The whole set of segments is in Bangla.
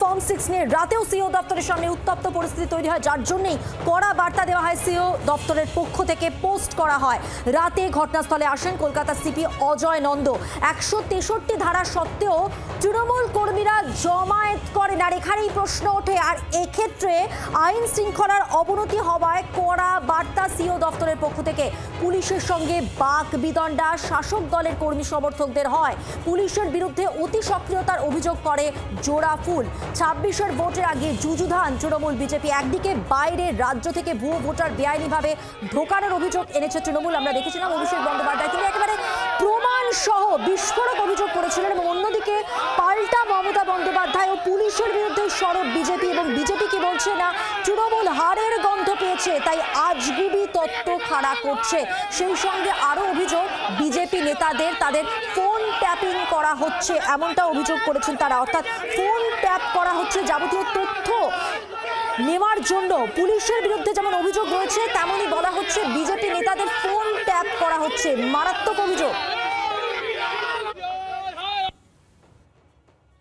ফর্ম 6 নিয়ে রাতেও সিও দপ্তরের সামনে উত্তপ্ত পরিস্থিতি তৈরি হয়, যার জন্যই কড়া বার্তা দেওয়া হয় সিও দপ্তরের পক্ষ থেকে, পোস্ট করা হয়। রাতে ঘটনাস্থলে আসেন কলকাতা সিপি অজয় নন্দ। 163 ধারা সত্ত্বেও তৃণমূল কর্মীরা জমায়েত করেন, আর এখানেই প্রশ্ন ওঠে। আর এক্ষেত্রে আইন শৃঙ্খলার অবনতি হওয়ায় কড়া বার্তা সিও দপ্তরের পক্ষ থেকে। পুলিশের সঙ্গে বাকবিতণ্ডা শাসক দলের কর্মী সমর্থকদের হয়। পুলিশের বিরুদ্ধে অতি সক্রিয়তার অভিযোগ করে জোড়াফুল। 26-এর ভোটের আগে যুযুধান তৃণমূল বিজেপি। একদিকে বাইরে রাজ্য থেকে ভুয়ো ভোটার বেআইনিভাবে ঢোকানোর অভিযোগ এনেছে তৃণমূল। আমরা দেখেছিলাম অভিষেক বন্দ্যোপাধ্যায় তিনি একেবারে প্রমাণ সহ বিস্ফোরক অভিযোগ করেছিলেন, এবং অন্যদিকে পাল্টা মমতা বন্দ্যোপাধ্যায় ও পুলিশের বিরুদ্ধে সরব বিজেপি। এবং বিজেপি কি বলছে না, তৃণমূল হারের গন্ধ পেয়েছে, তাই আজগুবি তত্ত্ব খাড়া করছে। সেই সঙ্গে আরো অভিযোগ, বিজেপি নেতাদের তাদের ফোন ট্যাপিং করা হচ্ছে, এমনটা অভিযোগ করেছেন তারা। অর্থাৎ ফোন ট্যাপ করা হচ্ছে যাবতীয় তথ্য নেওয়ার জন্য। পুলিশের বিরুদ্ধে যেমন অভিযোগ রয়েছে, তেমনই বলা হচ্ছে বিজেপি নেতাদের ফোন ট্যাপ করা হচ্ছে। মারাত্মক অভিযোগ।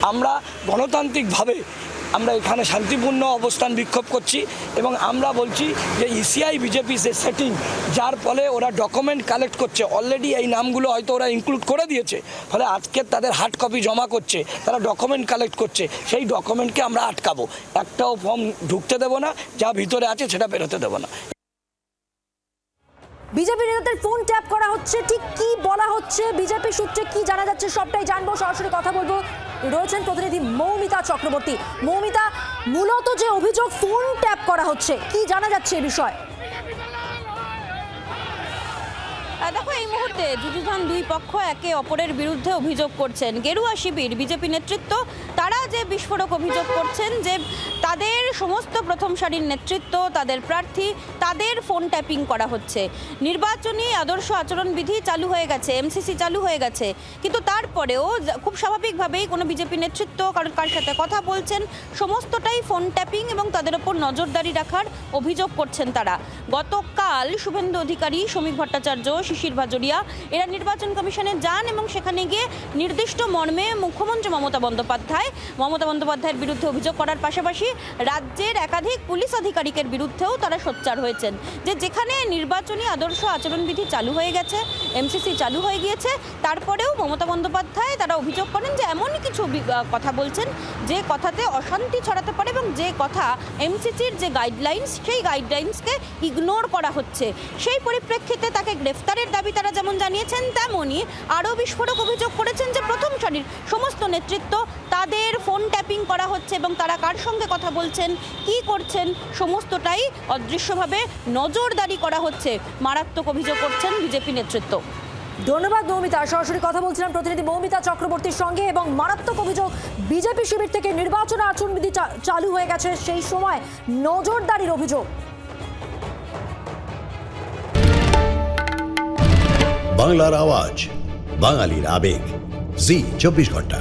আমরা গণতান্ত্রিকভাবে আমরা এখানে শান্তিপূর্ণ অবস্থান বিক্ষোভ করছি, এবং আমরা বলছি যে ইসিআই বিজেপি যে সেটিং, যার ফলে ওরা ডকুমেন্ট কালেক্ট করছে, অলরেডি এই নামগুলো হয়তো ওরা ইনক্লুড করে দিয়েছে, ফলে আজকে তাদের হার্ড কপি জমা করছে, তারা ডকুমেন্ট কালেক্ট করছে। সেই ডকুমেন্টকে আমরা আটকাবো, একটাও ফর্ম ঢুকতে দেবো না, যা ভিতরে আছে সেটা বেরোতে দেবো না। বিজেপি নেতাদের ফোন ট্যাপ করা হচ্ছে, ঠিক কি বলা হচ্ছে, বিজেপি সূত্রে কি জানা যাচ্ছে, সবটাই জানবো। সরাসরি কথা বলবো, রয়েছেন প্রতিনিধি মৌমিতা চক্রবর্তী। মৌমিতা, মূলত যে অভিযোগ ফোন ট্যাপ করা হচ্ছে, কি জানা যাচ্ছে এই বিষয়ে? দেখো, এই মুহূর্তে যুযুধান দুই পক্ষ একে অপরের বিরুদ্ধে অভিযোগ করছেন। গেরুয়া শিবির বিজেপি নেতৃত্ব তারা যে বিস্ফোরক অভিযোগ করছেন যে তাদের সমস্ত প্রথম সারির নেতৃত্ব, তাদের প্রার্থী, তাদের ফোন ট্যাপিং করা হচ্ছে। নির্বাচনী আদর্শ আচরণবিধি চালু হয়ে গেছে, এমসিসি চালু হয়ে গেছে, কিন্তু তারপরেও খুব স্বাভাবিকভাবেই কোনো বিজেপি নেতৃত্ব কার সাথে কথা বলছেন, সমস্তটাই ফোন ট্যাপিং এবং তাদের ওপর নজরদারি রাখার অভিযোগ করছেন তারা। গতকাল শুভেন্দু অধিকারী, শ্রমিক ভট্টাচার্য, শিশির ভাজোরিয়া এরা নির্বাচন কমিশনে যান এবং সেখানে গিয়ে নির্দিষ্ট মর্মে মুখ্যমন্ত্রী মমতা বন্দ্যোপাধ্যায়ের বিরুদ্ধে অভিযোগ করার পাশাপাশি রাজ্যের একাধিক পুলিশ আধিকারিকের বিরুদ্ধেও তারা সোচ্চার হয়েছেন যে যেখানে নির্বাচনী আদর্শ আচরণবিধি চালু হয়ে গেছে, এমসিসি চালু হয়ে গিয়েছে, তারপরেও মমতা বন্দ্যোপাধ্যায় তারা অভিযোগ করেন যে এমন কিছু কথা বলছেন যে কথাতে অশান্তি ছড়াতে পারে, এবং যে কথা এমসিসির যে গাইডলাইন্স, সেই গাইডলাইন্সকে ইগনোর করা হচ্ছে। সেই পরিপ্রেক্ষিতে তাকে গ্রেফতারের দাবি তারা যেমন জানিয়েছেন, তেমনই আরও বিস্ফোরক অভিযোগ করেছেন যে প্রথম সারির সমস্ত নেতৃত্ব তাদের ফোন ট্যাপিং করা হচ্ছে, এবং তারা কার সঙ্গে কথা বলছেন, কি করছেন, সমস্তটাই অদৃশ্যভাবে নজরদারি করা হচ্ছে। মারাত্মক অভিযোগ করছেন বিজেপি নেতৃত্ব। ধন্যবাদ মৌমিতা। সরাসরি কথা বলছিলাম প্রতিনিধি মৌমিতা চক্রবর্তীর সঙ্গে। এবং মারাত্মক অভিযোগ, বিজেপি শিবির থেকে নির্বাচন আচরণবিধি চালু হয়ে গেছে, সেই সময় নজরদারির অভিযোগ। বাংলার আওয়াজ, বাঙালির আবেগ, জি 24 ঘন্টা।